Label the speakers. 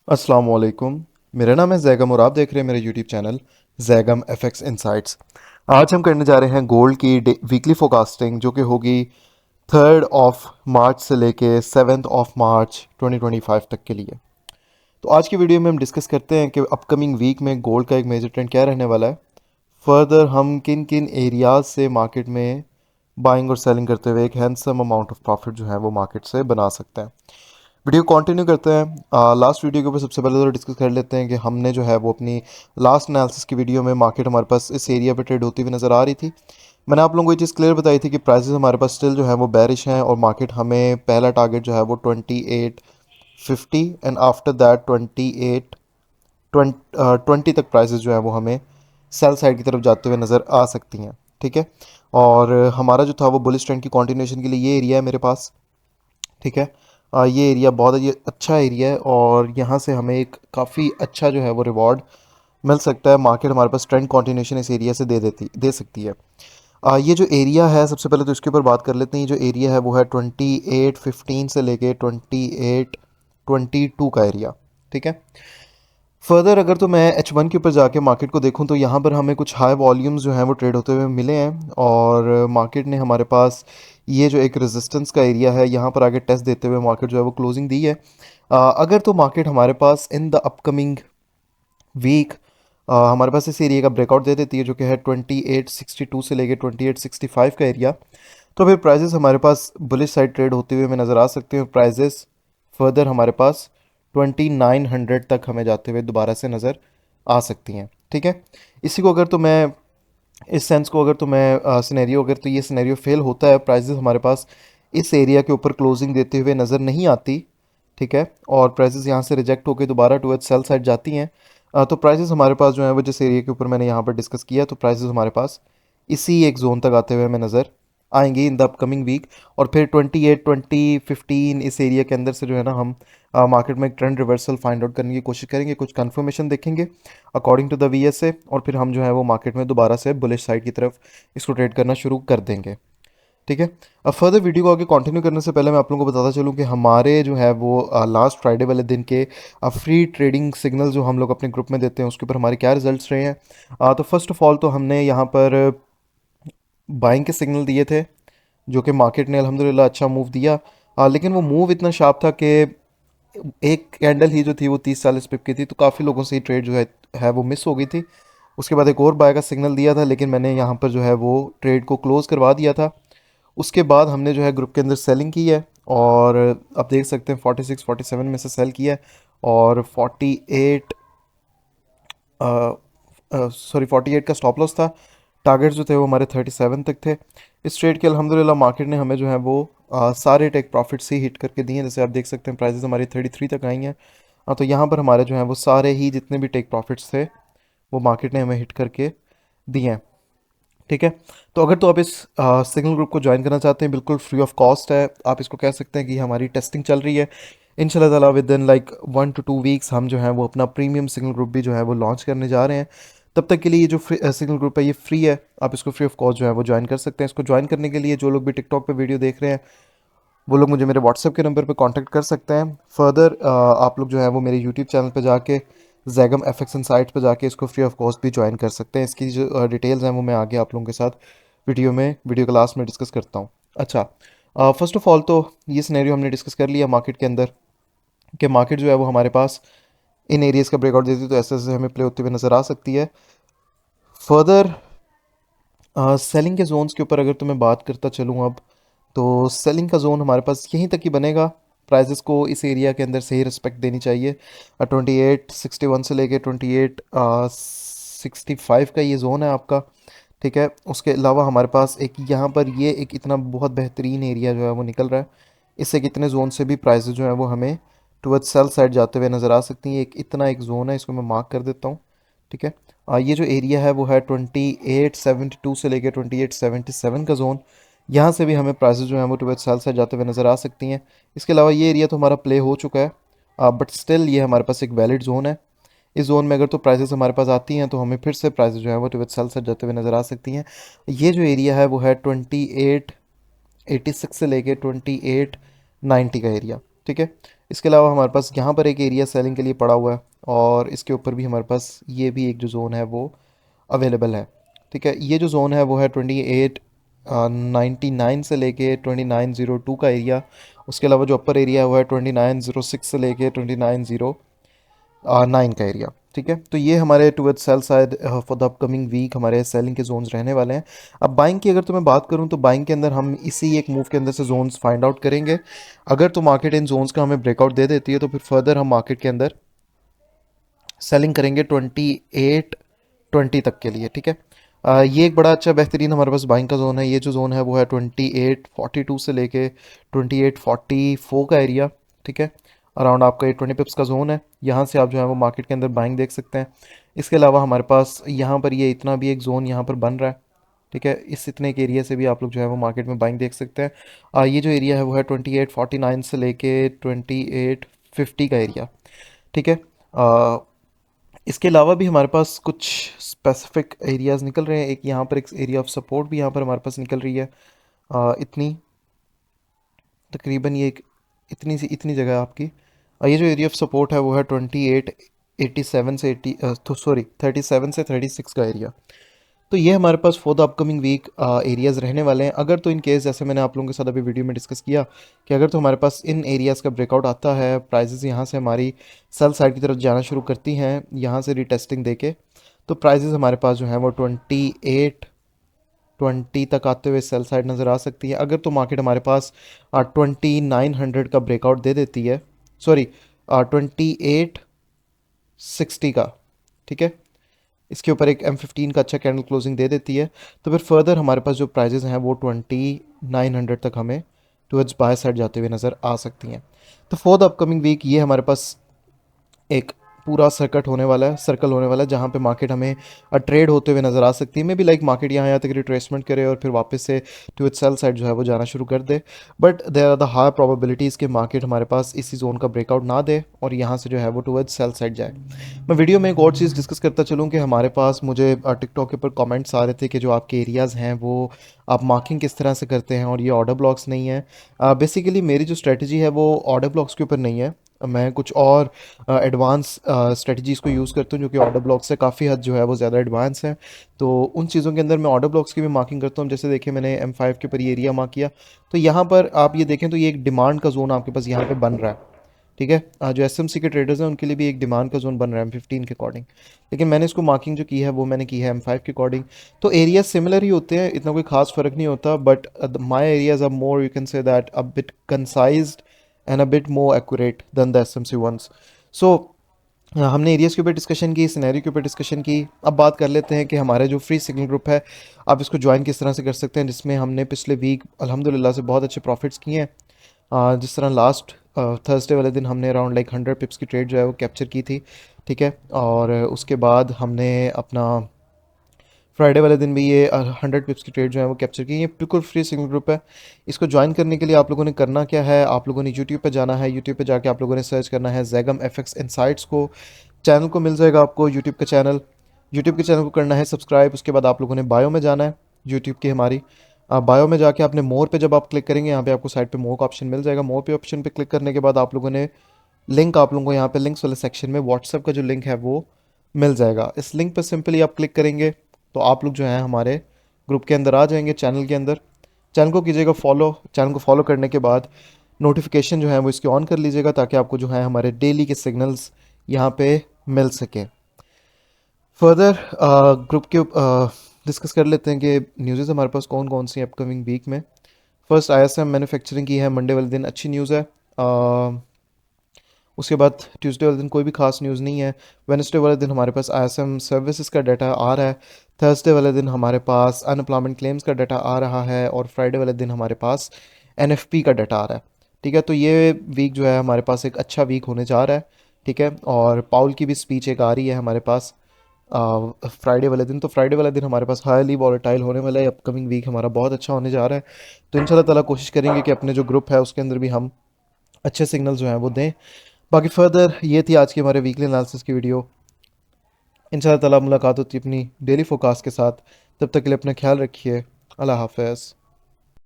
Speaker 1: अस्सलाम वालेकुम। मेरा नाम है जैगम और आप देख रहे हैं मेरा YouTube channel Zaigham FX insights. आज हम करने जा रहे हैं गोल्ड की वीकली फोरकास्टिंग जो कि होगी 3 मार्च से लेके 7 मार्च 2025 तक के लिए। तो आज की वीडियो में हम डिस्कस करते हैं कि अपकमिंग वीक में गोल्ड का एक मेजर ट्रेंड क्या रहने वाला है। फर्दर हम किन किन एरियाज से मार्केट में बाइंग और सेलिंग करते हुए एक हैंडसम अमाउंट ऑफ प्रॉफिट जो है वो मार्केट से बना सकते हैं। वीडियो कंटिन्यू करते हैं। लास्ट वीडियो के ऊपर सबसे पहले तो डिस्कस कर लेते हैं कि हमने जो है वो अपनी लास्ट एनालिसिस की वीडियो में मार्केट हमारे पास इस एरिया पे ट्रेड होती हुई नज़र आ रही थी। मैंने आप लोगों को ये चीज़ क्लियर बताई थी कि प्राइसेस हमारे पास स्टिल जो है वो बैरिश हैं और मार्केट हमें पहला टारगेट जो है वो 2850 एंड आफ्टर दैट 20 तक प्राइसेस जो है वो हमें सेल साइड की तरफ जाते हुए नज़र आ सकती हैं। ठीक है। और हमारा जो था वो बुलिश ट्रेंड की कंटिन्यूएशन के लिए ये एरिया है मेरे पास। ठीक है। ये एरिया बहुत ये अच्छा एरिया है और यहाँ से हमें एक काफ़ी अच्छा जो है वो रिवॉर्ड मिल सकता है। मार्केट हमारे पास ट्रेंड कंटिन्यूएशन इस एरिया से दे सकती है। ये जो एरिया है सबसे पहले तो इसके ऊपर बात कर लेते हैं। ये जो एरिया है वो है 2815 से लेके 2822 का एरिया। ठीक है। फर्दर अगर तो मैं H1 के ऊपर जाके मार्केट को देखूं तो यहाँ पर हमें कुछ हाई वॉल्यूम्स जो हैं वो ट्रेड होते हुए मिले हैं और मार्केट ने हमारे पास ये जो एक रेजिस्टेंस का एरिया है यहाँ पर आगे टेस्ट देते हुए मार्केट जो है वो क्लोजिंग दी है। अगर तो मार्केट हमारे पास इन द अपकमिंग वीक हमारे पास इस एरिया का ब्रेकआउट दे देती है जो कि है 2862 से लेके 2865 का एरिया, तो फिर प्राइजेस हमारे पास बुलिश साइड ट्रेड होते हुए हमें नज़र आ सकते हैं। प्राइजेस फर्दर हमारे पास 2900 तक हमें जाते हुए दोबारा से नज़र आ सकती हैं। ठीक है। इसी को अगर तो मैं इस सेंस को अगर तो मैं सिनेरियो अगर तो ये सिनेरियो फेल होता है, प्राइजेस हमारे पास इस एरिया के ऊपर क्लोजिंग देते हुए नज़र नहीं आती। ठीक है। और प्राइसेस यहाँ से रिजेक्ट होकर दोबारा टुवर्ड्स सेल साइड जाती हैं। तो प्राइसेस हमारे पास जो है वो जिस एरिया के ऊपर मैंने यहाँ पर डिस्कस किया तो प्राइसेस हमारे पास इसी एक जोन तक आते हुए हमें नज़र आएंगे इन द अपकमिंग वीक। और फिर 28 2015 इस एरिया के अंदर से जो है ना हम मार्केट में एक ट्रेंड रिवर्सल फाइंड आउट करने की कोशिश करेंगे, कुछ कंफर्मेशन देखेंगे अकॉर्डिंग टू द VSA और फिर हम जो है वो मार्केट में दोबारा से बुलिश साइड की तरफ इसको ट्रेड करना शुरू कर देंगे। ठीक है। अब फर्दर वीडियो को आगे कंटिन्यू करने से पहले मैं आप लोगों को बताता चलूँ कि हमारे जो है वो लास्ट फ्राइडे वाले दिन के फ्री ट्रेडिंग सिग्नल जो हम लोग अपने ग्रुप में देते हैं उसके ऊपर हमारे क्या रिजल्ट्स रहे हैं। तो फर्स्ट ऑफ ऑल तो हमने यहाँ पर बाइंग के सिग्नल दिए थे जो कि मार्केट ने अल्हम्दुलिल्लाह अच्छा मूव दिया। लेकिन वो मूव इतना शार्प था कि एक कैंडल ही जो थी वो 30-40 पिप की थी, तो काफ़ी लोगों से ये ट्रेड जो है वो मिस हो गई थी। उसके बाद एक और बाय का सिग्नल दिया था लेकिन मैंने यहाँ पर जो है वो ट्रेड को क्लोज करवा दिया था। उसके बाद हमने जो है ग्रुप के अंदर सेलिंग की है और आप देख सकते हैं 46-47 में से सेल किया है और 48 सॉरी 48 का स्टॉप लॉस था। टारगेट्स जो थे वो हमारे 37 तक थे। इस ट्रेड के अल्हम्दुलिल्लाह मार्केट ने हमें जो है वो सारे टेक प्रॉफिट्स ही हिट करके दिए हैं। जैसे आप देख सकते हैं प्राइसेस हमारी 33 तक आई हैं। तो यहाँ पर हमारे जो है वो सारे ही जितने भी टेक प्रॉफिट्स थे वो मार्केट ने हमें हिट करके दिए हैं। ठीक है। तो अगर तो आप इस सिग्नल ग्रुप को ज्वाइन करना चाहते हैं बिल्कुल फ्री ऑफ कॉस्ट है। आप इसको कह सकते हैं कि हमारी टेस्टिंग चल रही है। इंशाल्लाह ताला with in like 1 to 2 weeks हम जो है वो अपना प्रीमियम सिग्नल ग्रुप भी जो है वो लॉन्च करने जा रहे हैं। तब तक के लिए ये जो सिग्नल ग्रुप है ये फ्री है, आप इसको फ्री ऑफ कॉस्ट जो है वो ज्वाइन कर सकते हैं। इसको ज्वाइन करने के लिए जो लोग भी टिकटॉक पे वीडियो देख रहे हैं वो लोग मुझे मेरे व्हाट्सएप के नंबर पे कांटेक्ट कर सकते हैं। फर्दर आप लोग जो है वो मेरे यूट्यूब चैनल पे जाके जैगम एफएक्स इनसाइट्स पे जाके इसको फ्री ऑफ कॉस्ट भी ज्वाइन कर सकते हैं। इसकी जो डिटेल्स हैं वो मैं आगे आप लोगों के साथ वीडियो के लास्ट में डिस्कस करता हूँ। अच्छा, फर्स्ट ऑफ ऑल तो ये सिनेरियो हमने डिस्कस कर लिया मार्केट के अंदर कि मार्केट जो है वो हमारे पास इन एरियाज़ का ब्रेकआउट देती है तो ऐसे ऐसे हमें प्ले होते हुए नज़र आ सकती है। फर्दर सेलिंग के जोन्स के ऊपर अगर तो मैं बात करता चलूँ अब, तो सेलिंग का जोन हमारे पास यहीं तक ही बनेगा। प्राइजेस को इस एरिया के अंदर से ही रिस्पेक्ट देनी चाहिए। 2861 से लेके 2865 का ये जोन है आपका। ठीक है। उसके अलावा हमारे पास एक यहाँ पर ये एक इतना बहुत बेहतरीन एरिया जो है वो निकल रहा है। इससे कितने जोन से भी प्राइसेस जो है वो हमें टुवर्ड्स सेल साइड जाते हुए नज़र आ सकती हैं। एक इतना एक जोन है, इसको मैं मार्क कर देता हूँ। ठीक है। ये जो एरिया है वो है 2872 से लेकर 2877 का जोन। यहाँ से भी हमें प्राइसेस जो हैं वो टुवर्ड्स सेल साइड जाते हुए नज़र आ सकती हैं। इसके अलावा ये एरिया तो हमारा प्ले हो चुका है बट स्टिल ये हमारे पास एक वैलिड जोन है। इस जोन में अगर तो प्राइसेस हमारे पास आती हैं तो हमें फिर से प्राइसेस जो है वो टुवर्ड्स सेल साइड जाते हुए नज़र आ सकती हैं। ये जो एरिया है वो है 2886 से लेके 2890 का एरिया। ठीक है। इसके अलावा हमारे पास यहाँ पर एक एरिया सेलिंग के लिए पड़ा हुआ है, और इसके ऊपर भी हमारे पास ये भी एक जो जोन है वो अवेलेबल है। ठीक है, ये जो जोन है वो है 2899 से लेके 2902 का एरिया। उसके अलावा जो अपर एरिया है वो है 2906 से लेके 2909 का एरिया। ठीक है, तो ये हमारे towards sale side for the upcoming week हमारे सेलिंग के जोन्स रहने वाले हैं। अब बाइंग की अगर तो मैं बात करूं तो बाइंग के अंदर हम इसी एक मूव के अंदर से जोन्स फाइंड आउट करेंगे। अगर तो मार्केट इन जोन्स का हमें ब्रेकआउट दे देती है तो फिर फर्दर हम मार्केट के अंदर सेलिंग करेंगे 2820 तक के लिए। ठीक है, ये एक बड़ा अच्छा बेहतरीन हमारे पास बाइंग का जोन है। ये जो जोन है वो है 2842 से लेके 2844 का एरिया। ठीक है, अराउंड आपका ये 20 पिप्स का जोन है। यहाँ से आप जो है वो मार्केट के अंदर बाइंग देख सकते हैं। इसके अलावा हमारे पास यहाँ पर ये इतना भी एक जोन यहाँ पर बन रहा है। ठीक है, इस इतने के एरिया से भी आप लोग जो है वो मार्केट में बाइंग देख सकते हैं। ये जो एरिया है वो है 2849 से लेके 2850 का एरिया। ठीक है, इसके अलावा भी हमारे पास कुछ स्पेसिफिक एरियाज़ निकल रहे हैं। एक यहाँ पर एक एरिया ऑफ सपोर्ट भी यहाँ पर हमारे पास निकल रही है। इतनी तकरीबन ये एक इतनी जगह है आपकी। ये जो एरिया ऑफ सपोर्ट है वो है 2887 से 80 सॉरी 37 से 36 का एरिया। तो ये हमारे पास for the upcoming week areas रहने वाले हैं। अगर तो इन केस जैसे मैंने आप लोगों के साथ अभी वीडियो में डिस्कस किया कि अगर तो हमारे पास इन एरियाज़ का ब्रेकआउट आता है, प्राइजेज़ यहाँ से हमारी सेल साइड की तरफ जाना शुरू करती हैं यहाँ से रीटेस्टिंग देके, तो प्राइजेज़ हमारे पास जो हैं वो 2820 तक आते हुए सेल साइड नज़र आ सकती है। अगर तो मार्केट हमारे पास 2900 का ब्रेकआउट दे देती है, सॉरी 2860 का, ठीक है, इसके ऊपर एक M15 का अच्छा कैंडल क्लोजिंग दे देती है, तो फिर फर्दर हमारे पास जो प्राइजेस हैं वो 2900 तक हमें टुवर्ड्स बाय साइड जाते हुए नज़र आ सकती हैं। तो फॉर द अपकमिंग वीक ये हमारे पास एक पूरा सर्कल होने वाला है जहाँ पे मार्केट हमें ट्रेड होते हुए नज़र आ सकती है। मे बी लाइक मार्केट यहाँ तक रिट्रेसमेंट करे और फिर वापस से टू इट सेल साइड जो है वो जाना शुरू कर दे, but there are the high probabilities कि मार्केट हमारे पास इसी जोन का ब्रेकआउट ना दे और यहाँ से जो है वो टू इट सेल साइड जाए। मैं वीडियो में एक और चीज़ डिस्कस करता चलूँ कि हमारे पास मुझे टिकटॉक के ऊपर कमेंट्स आ रहे थे कि जो आपके एरियाज़ हैं वो आप मार्किंग किस तरह से करते हैं और ये ऑर्डर ब्लॉक्स नहीं है। बेसिकली मेरी जो स्ट्रेटजी है वो ऑर्डर ब्लॉक्स के ऊपर नहीं है। मैं कुछ और एडवांस स्ट्रेटजीज़ को यूज़ करता हूँ जो कि ऑर्डर ब्लॉक से काफ़ी हद जो है वो ज़्यादा एडवांस है। तो उन चीज़ों के अंदर मैं ऑर्डर ब्लॉक्स की भी मार्किंग करता हूँ। जैसे देखिए मैंने M5 के ऊपर ये एरिया मार्क किया, तो यहाँ पर आप ये देखें तो ये एक डिमांड का जोन आपके पास यहाँ पे बन रहा है। ठीक है, जो SMC के ट्रेडर्स हैं उनके लिए भी एक डिमांड का जोन बन रहा है M15 के अकॉर्डिंग, लेकिन मैंने इसको मार्किंग जो की है वो मैंने की है M5 के अकॉर्डिंग। तो एरिया सिमिलर ही होते हैं, इतना कोई खास फ़र्क नहीं होता, but my areas are more, you can say that a bit concised and a bit more accurate than the SMC ones. So हमने एरियाज़ के ऊपर डिस्कशन की, सिनेरियो के ऊपर डिस्कशन की। अब बात कर लेते हैं कि हमारे जो फ्री सिग्नल ग्रुप है आप इसको ज्वाइन किस तरह से कर सकते हैं, जिसमें हमने पिछले वीक अल्हम्दुलिल्लाह से बहुत अच्छे प्रॉफिट्स किए हैं। जिस तरह लास्ट थर्सडे वाले दिन हमने अराउंड लाइक 100 पिप्स की ट्रेड जो है वो कैप्चर की थी। ठीक है, और उसके बाद हमने अपना फ्राइडे वाले दिन भी ये 100 पिप्स की ट्रेड जो है वो कैप्चर की। ये बिल्कुल फ्री सिंगल ग्रुप है। इसको ज्वाइन करने के लिए आप लोगों ने करना क्या है, आप लोगों ने यूट्यूब पे जाना है। यूट्यूब पे जाके आप लोगों ने सर्च करना है जैगम FX इनसाइट्स को, चैनल को मिल जाएगा आपको यूट्यूब का चैनल। यूट्यूब के चैनल को करना है सब्सक्राइब। उसके बाद आप लोगों ने बायो में जाना है यूट्यूब की हमारी। बायो में जाके आपने मोर पे जब आप क्लिक करेंगे यहाँ पे आपको साइड पे मोर का ऑप्शन मिल जाएगा। मोर पे ऑप्शन पे क्लिक करने के बाद आप लोगों ने लिंक, आप लोगों को यहाँ पे लिंक्स वाले सेक्शन में व्हाट्सएप का जो लिंक है वो मिल जाएगा। इस लिंक पर सिंपली आप क्लिक करेंगे तो आप लोग जो है हमारे ग्रुप के अंदर आ जाएंगे, चैनल के अंदर। चैनल को कीजिएगा फॉलो। चैनल को फॉलो करने के बाद नोटिफिकेशन जो है वो इसकी ऑन कर लीजिएगा ताकि आपको जो है हमारे डेली के सिग्नल्स यहाँ पे मिल सकें। फर्दर ग्रुप के डिस्कस कर लेते हैं कि न्यूज़ हमारे पास कौन कौन सी अपकमिंग वीक में। फर्स्ट ISM मैन्युफैक्चरिंग की है, मंडे वाले दिन अच्छी न्यूज़ है। उसके बाद ट्यूसडे वाले दिन कोई भी खास न्यूज़ नहीं है। वेडनेसडे वाले दिन हमारे पास ISM सर्विसेज का डाटा आ रहा है। थर्सडे वाले दिन हमारे पास अनएम्प्लॉयमेंट क्लेम्स का डाटा आ रहा है और फ्राइडे वाले दिन हमारे पास NFP का डाटा आ रहा है। ठीक है, तो ये वीक जो है हमारे पास एक अच्छा वीक होने जा रहा है। ठीक है, और पाउल की भी स्पीच एक आ रही है हमारे पास फ्राइडे वाले दिन। तो फ्राइडे वाले दिन हमारे पास हाईली वॉलेटाइल होने वाला है। अपकमिंग वीक हमारा बहुत अच्छा होने जा रहा है। तो इंशाल्लाह ताला कोशिश करेंगे कि अपने जो ग्रुप है उसके अंदर भी हम अच्छे सिग्नल जो हैं वो दें। बाकी फर्दर ये थी आज की हमारे वीकली एनालिसिस की वीडियो। इंशाल्लाह ताला मुलाकात होती है अपनी डेली फोरकास्ट के साथ। तब तक के लिए अपना ख्याल रखिए। अल्लाह हाफ़िज़।